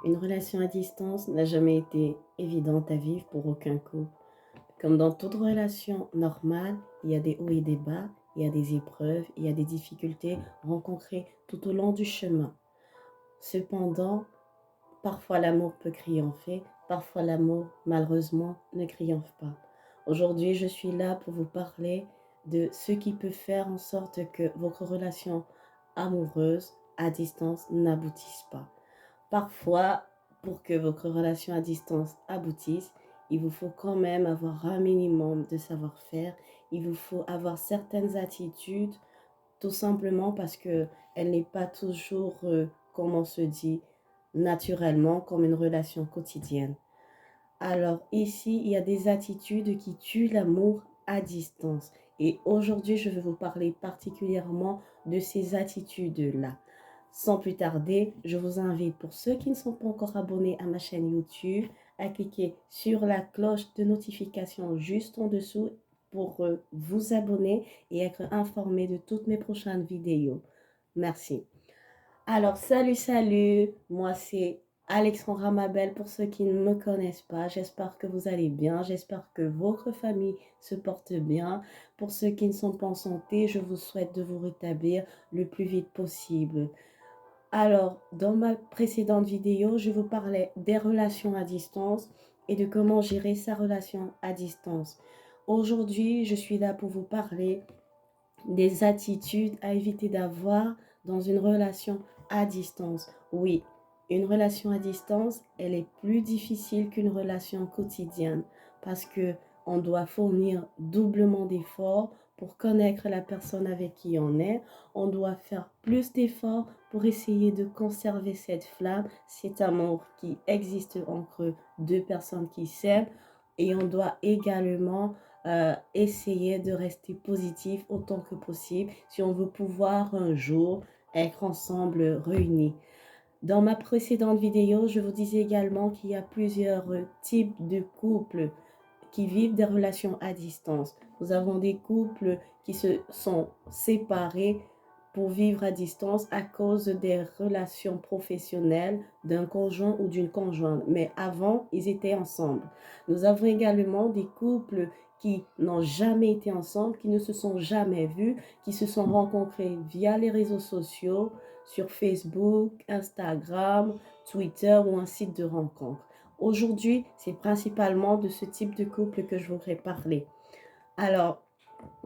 Une relation à distance n'a jamais été évidente à vivre pour aucun couple. Comme dans toute relation normale, il y a des hauts et des bas, il y a des épreuves, il y a des difficultés rencontrées tout au long du chemin. Cependant, parfois l'amour peut triompher, parfois l'amour, malheureusement, ne triomphe pas. Aujourd'hui, je suis là pour vous parler de ce qui peut faire en sorte que votre relation amoureuse à distance n'aboutisse pas. Parfois, pour que votre relation à distance aboutisse, il vous faut quand même avoir un minimum de savoir-faire. Il vous faut avoir certaines attitudes, tout simplement parce que elle n'est pas toujours, comme on se dit, naturellement, comme une relation quotidienne. Alors ici, il y a des attitudes qui tuent l'amour à distance. Et aujourd'hui, je vais vous parler particulièrement de ces attitudes-là. Sans plus tarder, je vous invite, pour ceux qui ne sont pas encore abonnés à ma chaîne YouTube, à cliquer sur la cloche de notification juste en dessous pour vous abonner et être informé de toutes mes prochaines vidéos. Merci. Alors, salut, moi c'est Alexandra Mabel pour ceux qui ne me connaissent pas. J'espère que vous allez bien, j'espère que votre famille se porte bien. Pour ceux qui ne sont pas en santé, je vous souhaite de vous rétablir le plus vite possible. Alors, dans ma précédente vidéo, je vous parlais des relations à distance et de comment gérer sa relation à distance. Aujourd'hui, je suis là pour vous parler des attitudes à éviter d'avoir dans une relation à distance. Oui, une relation à distance, elle est plus difficile qu'une relation quotidienne parce que on doit fournir doublement d'efforts pour connaître la personne avec qui on est. On doit faire plus d'efforts pour essayer de conserver cette flamme, cet amour qui existe entre deux personnes qui s'aiment. Et on doit également essayer de rester positif autant que possible si on veut pouvoir un jour être ensemble réunis. Dans ma précédente vidéo, je vous disais également qu'il y a plusieurs types de couples qui vivent des relations à distance. Nous avons des couples qui se sont séparés pour vivre à distance à cause des relations professionnelles d'un conjoint ou d'une conjointe. Mais avant, ils étaient ensemble. Nous avons également des couples qui n'ont jamais été ensemble, qui ne se sont jamais vus, qui se sont rencontrés via les réseaux sociaux, sur Facebook, Instagram, Twitter ou un site de rencontre. Aujourd'hui, c'est principalement de ce type de couple que je voudrais parler. Alors,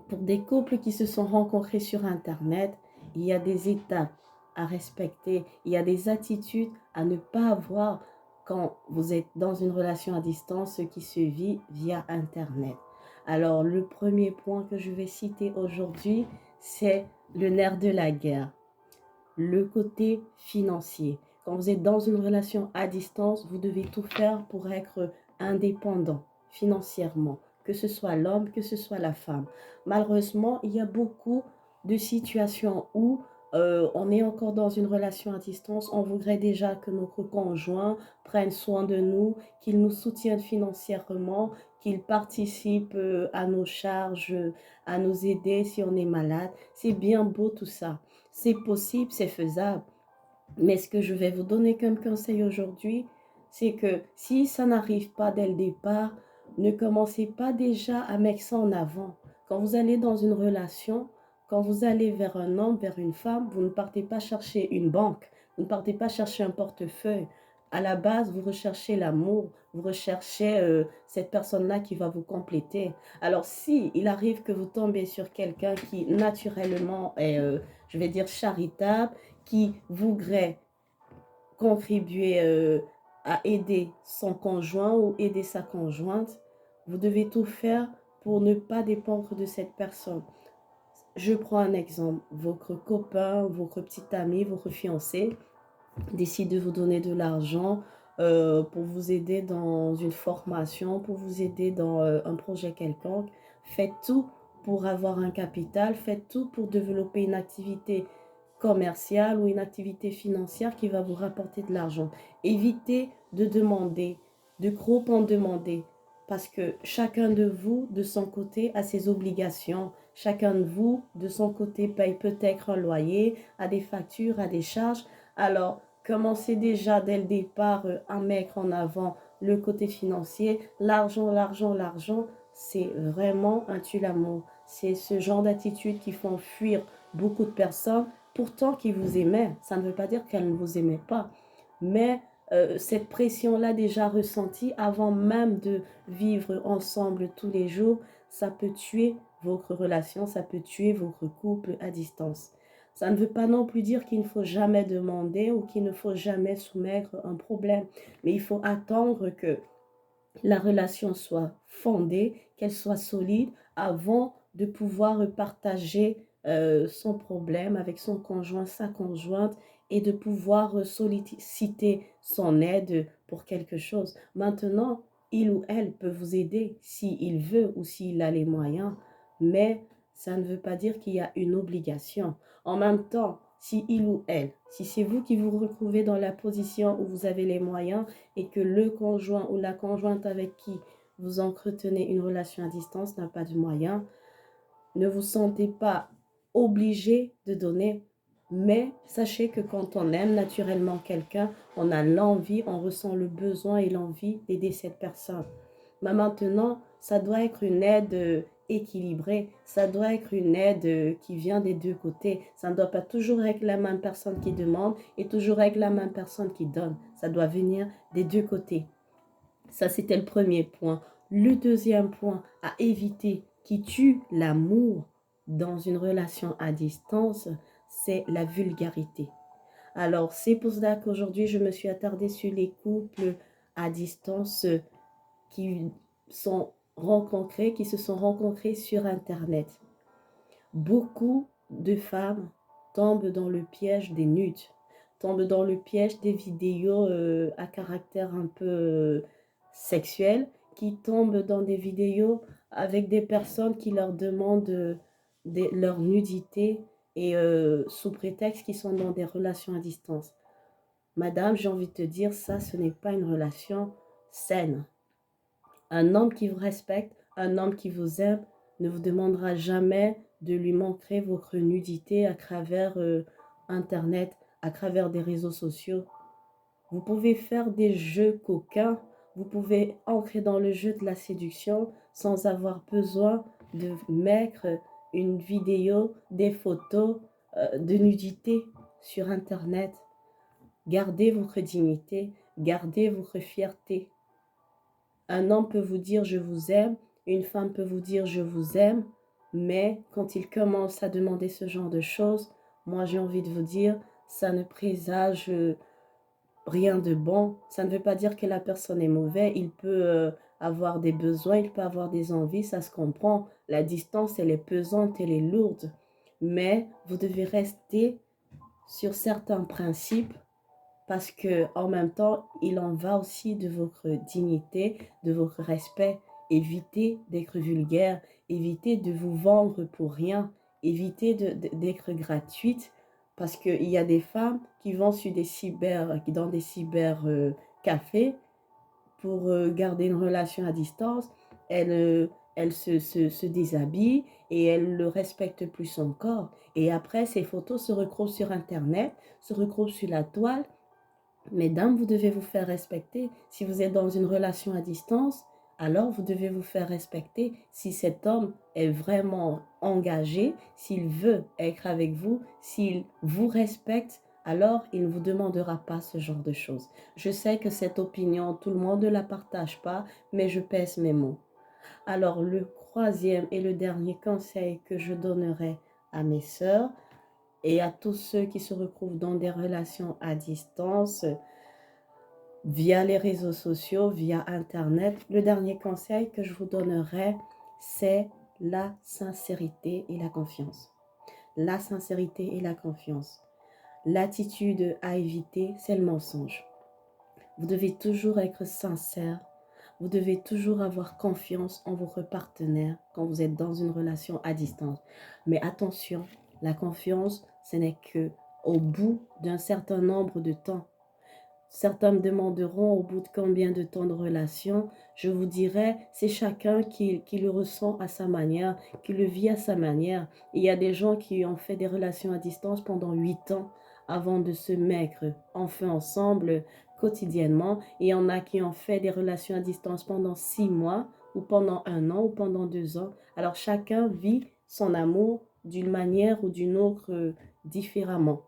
pour des couples qui se sont rencontrés sur Internet, il y a des étapes à respecter, il y a des attitudes à ne pas avoir quand vous êtes dans une relation à distance qui se vit via Internet. Alors, le premier point que je vais citer aujourd'hui, c'est le nerf de la guerre, le côté financier. Quand vous êtes dans une relation à distance, vous devez tout faire pour être indépendant financièrement, que ce soit l'homme, que ce soit la femme. Malheureusement, il y a beaucoup de situations où on est encore dans une relation à distance, on voudrait déjà que notre conjoint prenne soin de nous, qu'il nous soutienne financièrement, qu'il participe à nos charges, à nous aider si on est malade. C'est bien beau tout ça. C'est possible, c'est faisable. Mais ce que je vais vous donner comme conseil aujourd'hui, c'est que si ça n'arrive pas dès le départ, ne commencez pas déjà à mettre ça en avant. Quand vous allez dans une relation, quand vous allez vers un homme, vers une femme, vous ne partez pas chercher une banque, vous ne partez pas chercher un portefeuille. À la base, vous recherchez l'amour, vous recherchez cette personne-là qui va vous compléter. Alors si il arrive que vous tombez sur quelqu'un qui naturellement est, je vais dire, charitable, qui voudrait contribuer à aider son conjoint ou aider sa conjointe, vous devez tout faire pour ne pas dépendre de cette personne. Je prends un exemple. Votre copain, votre petit ami, votre fiancé décide de vous donner de l'argent pour vous aider dans une formation, pour vous aider dans un projet quelconque. Faites tout pour avoir un capital, faites tout pour développer une activité commerciale ou une activité financière qui va vous rapporter de l'argent. Évitez de demander, de trop en demander, parce que chacun de vous, de son côté, a ses obligations. Chacun de vous, de son côté, paye peut-être un loyer, a des factures, a des charges. Alors, Commencez déjà dès le départ à mettre en avant le côté financier. L'argent, l'argent, l'argent, c'est vraiment un tue-l'amour. C'est ce genre d'attitude qui font fuir beaucoup de personnes, pourtant qui vous aimaient. Ça ne veut pas dire qu'elles ne vous aimaient pas. Mais cette pression-là déjà ressentie avant même de vivre ensemble tous les jours, ça peut tuer votre relation, ça peut tuer votre couple à distance. Ça ne veut pas non plus dire qu'il ne faut jamais demander ou qu'il ne faut jamais soumettre un problème, mais il faut attendre que la relation soit fondée, qu'elle soit solide avant de pouvoir partager son problème avec son conjoint, sa conjointe et de pouvoir solliciter son aide pour quelque chose. Maintenant, il ou elle peut vous aider s'il veut ou s'il a les moyens, mais ça ne veut pas dire qu'il y a une obligation. En même temps, si il ou elle, si c'est vous qui vous retrouvez dans la position où vous avez les moyens, et que le conjoint ou la conjointe avec qui vous entretenez une relation à distance n'a pas de moyens, ne vous sentez pas obligé de donner, mais sachez que quand on aime naturellement quelqu'un, on a l'envie, on ressent le besoin et l'envie d'aider cette personne. Mais maintenant, ça doit être une aide équilibrée, ça doit être une aide qui vient des deux côtés. Ça ne doit pas toujours être la même personne qui demande et toujours être la même personne qui donne. Ça doit venir des deux côtés. Ça, c'était le premier point. Le deuxième point à éviter qui tue l'amour dans une relation à distance, c'est la vulgarité. Alors, c'est pour cela qu'aujourd'hui, je me suis attardée sur les couples à distance qui qui se sont rencontrés sur Internet. Beaucoup de femmes tombent dans le piège des nudes, tombent dans le piège des vidéos à caractère un peu sexuel, qui tombent dans des vidéos avec des personnes qui leur demandent leur nudité et sous prétexte qu'ils sont dans des relations à distance. Madame, j'ai envie de te dire, ça, ce n'est pas une relation saine. Un homme qui vous respecte, un homme qui vous aime, ne vous demandera jamais de lui montrer votre nudité à travers Internet, à travers des réseaux sociaux. Vous pouvez faire des jeux coquins, vous pouvez entrer dans le jeu de la séduction sans avoir besoin de mettre une vidéo, des photos de nudité sur Internet. Gardez votre dignité, gardez votre fierté. Un homme peut vous dire je vous aime, une femme peut vous dire je vous aime, mais quand il commence à demander ce genre de choses, moi j'ai envie de vous dire, ça ne présage rien de bon. Ça ne veut pas dire que la personne est mauvaise, il peut avoir des besoins, il peut avoir des envies, ça se comprend. La distance, elle est pesante, elle est lourde, mais vous devez rester sur certains principes parce que en même temps, il en va aussi de votre dignité, de votre respect. Évitez d'être vulgaire, évitez de vous vendre pour rien, évitez d'être gratuite, parce qu'il y a des femmes qui vont dans des cyber cafés pour garder une relation à distance. Elle se déshabille et elle ne respecte plus son corps. Et après, ces photos se retrouvent sur Internet, se retrouvent sur la toile. Mesdames, vous devez vous faire respecter. Si vous êtes dans une relation à distance, alors vous devez vous faire respecter. Si cet homme est vraiment engagé, s'il veut être avec vous, s'il vous respecte, alors il ne vous demandera pas ce genre de choses. Je sais que cette opinion, tout le monde ne la partage pas, mais je pèse mes mots. Alors le troisième et le dernier conseil que je donnerai à mes sœurs, et à tous ceux qui se retrouvent dans des relations à distance, via les réseaux sociaux, via Internet, le dernier conseil que je vous donnerai, c'est la sincérité et la confiance. La sincérité et la confiance. L'attitude à éviter, c'est le mensonge. Vous devez toujours être sincère. Vous devez toujours avoir confiance en votre partenaire quand vous êtes dans une relation à distance. Mais attention, la confiance, ce n'est que au bout d'un certain nombre de temps. Certains me demanderont au bout de combien de temps de relation. Je vous dirai, c'est chacun qui le ressent à sa manière, qui le vit à sa manière. Il y a des gens qui ont fait des relations à distance pendant 8 ans. avant de se mettre enfin ensemble quotidiennement. Et il y en a qui ont fait des relations à distance pendant 6 mois ou pendant 1 an ou pendant 2 ans. Alors chacun vit son amour d'une manière ou d'une autre différemment.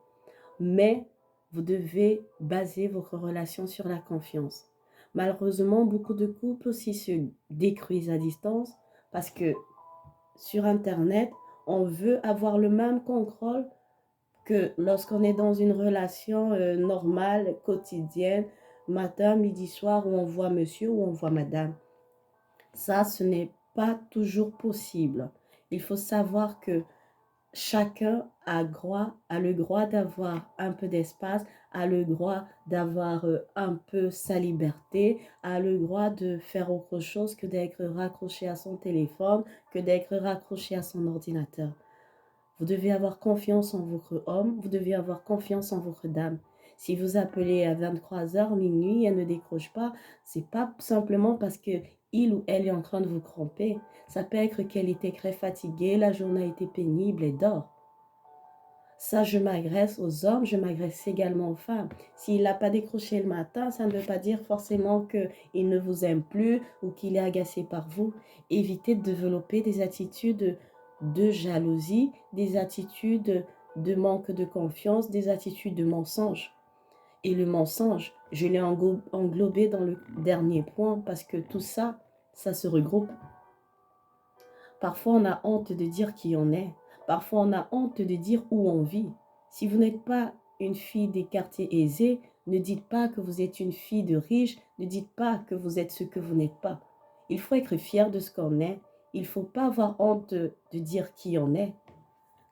Mais vous devez baser votre relation sur la confiance. Malheureusement, beaucoup de couples aussi se détruisent à distance parce que sur Internet, on veut avoir le même contrôle que lorsqu'on est dans une relation normale, quotidienne, matin, midi, soir, où on voit monsieur ou on voit madame. Ça, ce n'est pas toujours possible. Il faut savoir que chacun a le droit d'avoir un peu d'espace, a le droit d'avoir un peu sa liberté, a le droit de faire autre chose que d'être raccroché à son téléphone, que d'être raccroché à son ordinateur. Vous devez avoir confiance en votre homme, vous devez avoir confiance en votre dame. Si vous appelez à 23 h, minuit, elle ne décroche pas, c'est pas simplement parce que il ou elle est en train de vous tromper. Ça peut être qu'elle était très fatiguée, la journée a été pénible et dort. Ça, je m'agresse aux hommes, je m'agresse également aux femmes. S'il n'a pas décroché le matin, ça ne veut pas dire forcément qu'il ne vous aime plus ou qu'il est agacé par vous. Évitez de développer des attitudes de jalousie, des attitudes de manque de confiance, des attitudes de mensonge. Et le mensonge, je l'ai englobé dans le dernier point parce que tout ça, ça se regroupe. Parfois, on a honte de dire qui on est. Parfois, on a honte de dire où on vit. Si vous n'êtes pas une fille des quartiers aisés, ne dites pas que vous êtes une fille de riche, ne dites pas que vous êtes ce que vous n'êtes pas. Il faut être fier de ce qu'on est. Il ne faut pas avoir honte de dire qui on est.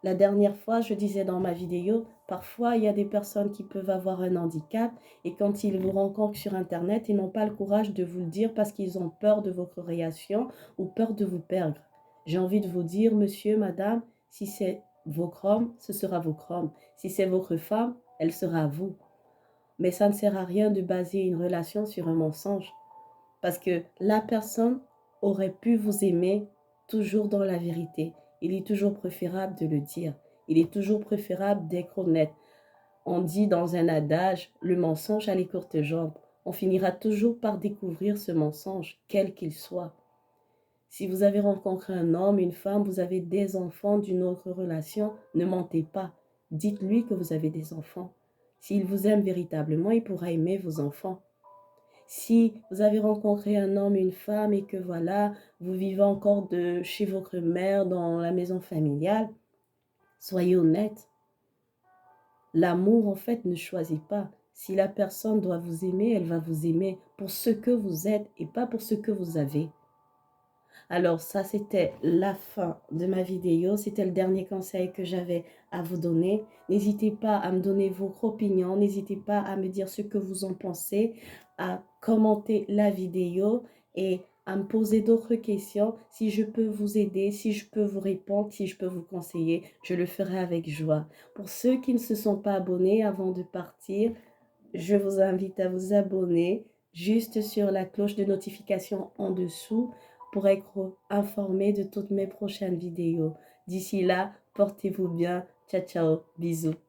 La dernière fois, je disais dans ma vidéo, parfois il y a des personnes qui peuvent avoir un handicap et quand ils vous rencontrent sur Internet, ils n'ont pas le courage de vous le dire parce qu'ils ont peur de votre réaction ou peur de vous perdre. J'ai envie de vous dire, monsieur, madame, si c'est votre homme, ce sera votre homme. Si c'est votre femme, elle sera vous. Mais ça ne sert à rien de baser une relation sur un mensonge parce que la personne aurait pu vous aimer toujours dans la vérité. Il est toujours préférable de le dire. Il est toujours préférable d'être honnête. On dit dans un adage, le mensonge a les courtes jambes. On finira toujours par découvrir ce mensonge, quel qu'il soit. Si vous avez rencontré un homme, une femme, vous avez des enfants d'une autre relation, ne mentez pas. Dites-lui que vous avez des enfants. S'il vous aime véritablement, il pourra aimer vos enfants. Si vous avez rencontré un homme, une femme et que voilà, vous vivez encore chez votre mère dans la maison familiale, soyez honnête. L'amour, en fait, ne choisit pas. Si la personne doit vous aimer, elle va vous aimer pour ce que vous êtes et pas pour ce que vous avez. Alors ça, c'était la fin de ma vidéo. C'était le dernier conseil que j'avais à vous donner. N'hésitez pas à me donner votre opinion. N'hésitez pas à me dire ce que vous en pensez, à commenter la vidéo et à me poser d'autres questions. Si je peux vous aider, si je peux vous répondre, si je peux vous conseiller, je le ferai avec joie. Pour ceux qui ne se sont pas abonnés avant de partir, je vous invite à vous abonner juste sur la cloche de notification en dessous pour être informé de toutes mes prochaines vidéos. D'ici là, portez-vous bien. Ciao, ciao. Bisous.